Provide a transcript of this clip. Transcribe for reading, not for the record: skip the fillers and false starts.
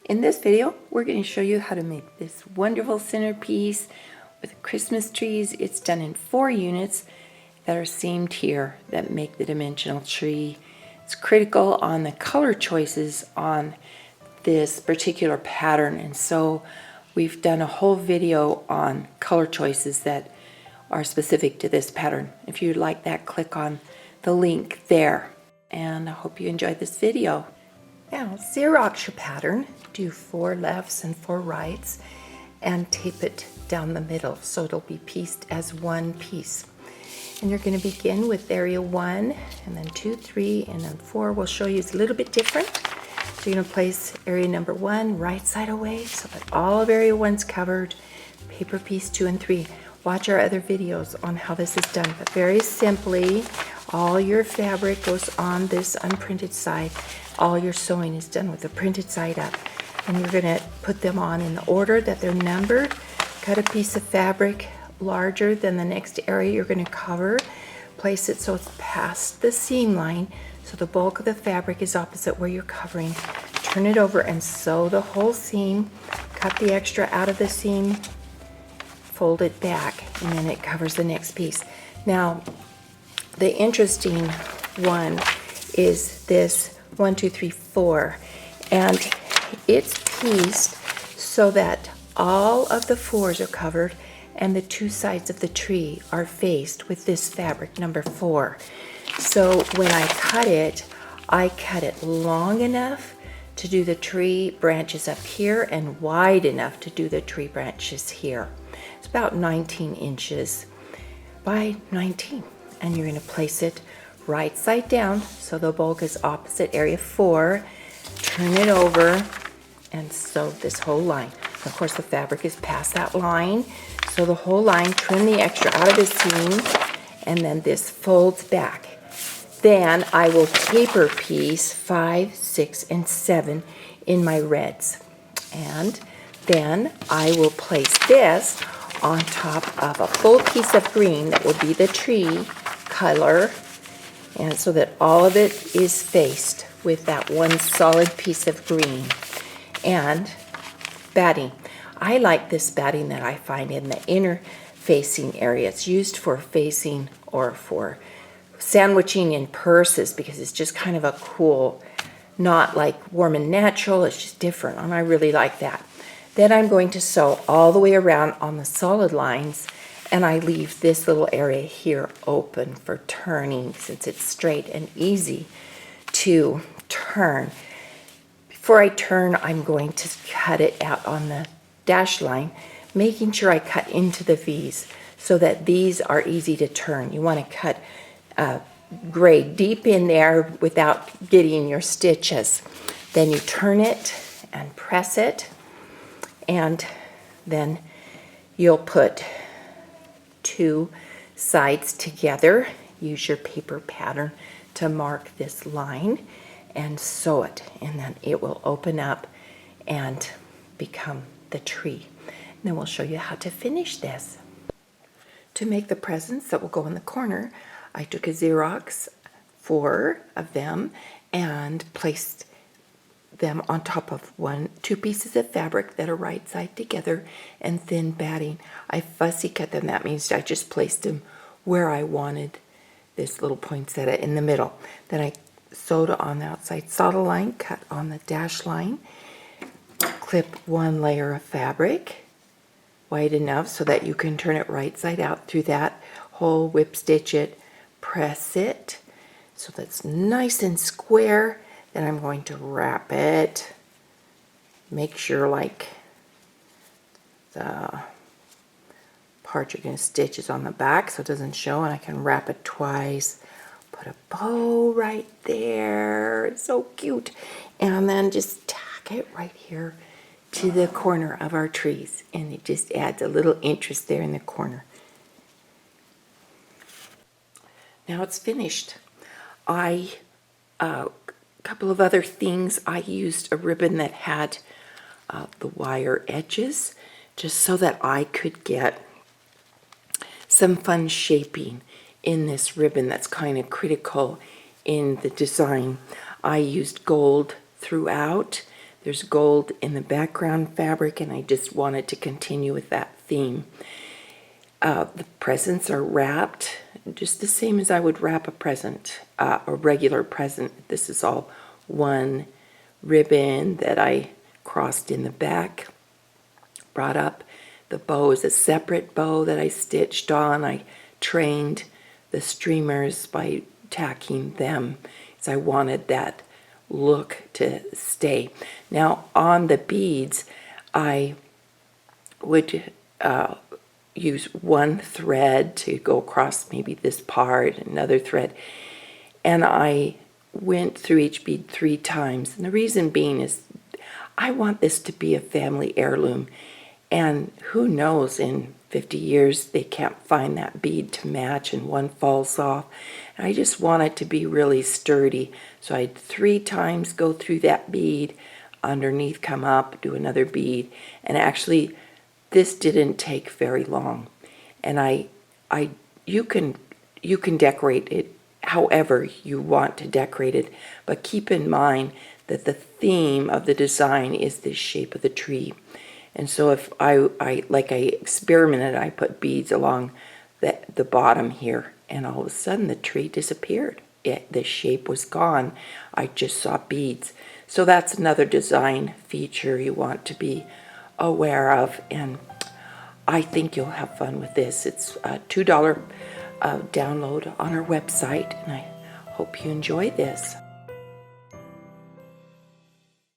In this video, we're going to show you how to make this wonderful centerpiece with Christmas trees. It's done in 4 units that are seamed here that make the dimensional tree. It's critical on the color choices on this particular pattern, and so we've done a whole video on color choices that are specific to this pattern. If you'd like that, click on the link there. And I hope you enjoyed this video. Now, Xerox your pattern, do 4 lefts and 4 rights, and tape it down the middle so it'll be pieced as one piece. And you're going to begin with area 1, and then 2, 3, and then 4. We'll show you it's a little bit different. So you're going to place area number 1 right side away so that all of area 1's covered. Paper piece 2 and 3. Watch our other videos on how this is done, but very simply, all your fabric goes on this unprinted side. All your sewing is done with the printed side up, and you're going to put them on in the order that they're numbered. Cut a piece of fabric larger than the next area you're going to cover. Place it so it's past the seam line, so the bulk of the fabric is opposite where you're covering. Turn it over and sew the whole seam. Cut the extra out of the seam, fold it back, and then it covers the next piece. Now, the interesting one is this 1, 2, 3, 4, and it's pieced so that all of the 4s are covered and the 2 sides of the tree are faced with this fabric number 4. So when I cut it long enough to do the tree branches up here and wide enough to do the tree branches here. It's about 19 inches by 19, and you're going to place it right side down so the bulk is opposite area 4. Turn it over and sew this whole line. Of course, the fabric is past that line, so the whole line. Trim the extra out of the seam, and then this folds back. Then I will paper piece 5, 6, and 7 in my reds, and then I will place this on top of a full piece of green that will be the tree color, and so that all of it is faced with that one solid piece of green. And batting. I like this batting that I find in the inner facing area. It's used for facing or for sandwiching in purses because it's just kind of a cool, not like warm and natural, it's just different, and I really like that. Then I'm going to sew all the way around on the solid lines, and I leave this little area here open for turning since it's straight and easy to turn. Before I turn, I'm going to cut it out on the dash line, making sure I cut into the V's so that these are easy to turn. You want to cut grade deep in there without getting your stitches. Then you turn it and press it, and then you'll put 2 sides together. Use your paper pattern to mark this line and sew it, and then it will open up and become the tree. And then we'll show you how to finish this. To make the presents that will go in the corner, I took a Xerox 4 of them and placed them on top of 2 pieces of fabric that are right side together and thin batting. I fussy cut them. That means I just placed them where I wanted this little poinsettia in the middle. Then I sewed on the outside solder line, cut on the dash line, clip 1 layer of fabric wide enough so that you can turn it right side out through that hole, whip stitch it, press it so that's nice and square. Then I'm going to wrap it. Make sure like the part you're going to stitch is on the back so it doesn't show, and I can wrap it twice. Put a bow right there. It's so cute. And then just tack it right here to the corner of our trees, and it just adds a little interest there in the corner. Now it's finished. A couple of other things. I used a ribbon that had the wire edges just so that I could get some fun shaping in this ribbon that's kind of critical in the design. I used gold throughout. There's gold in the background fabric, and I just wanted to continue with that theme. The presents are wrapped just the same as I would wrap a present, a regular present. This is all one ribbon that I crossed in the back, brought up. The bow is a separate bow that I stitched on. I trained the streamers by tacking them, because I wanted that look to stay. Now on the beads, I would use one thread to go across maybe this part, another thread, and I went through each bead 3 times. And the reason being is I want this to be a family heirloom, and who knows, in 50 years they can't find that bead to match and one falls off. And I just want it to be really sturdy, so I'd 3 times go through that bead, underneath come up, do another bead, and actually this didn't take very long. And you can decorate it however you want to decorate it, but keep in mind that the theme of the design is the shape of the tree. And so if I experimented, I put beads along the bottom here, and all of a sudden the tree disappeared. The shape was gone. I just saw beads. So that's another design feature you want to be aware of, and I think you'll have fun with this. It's a $2 download on our website, and I hope you enjoy this.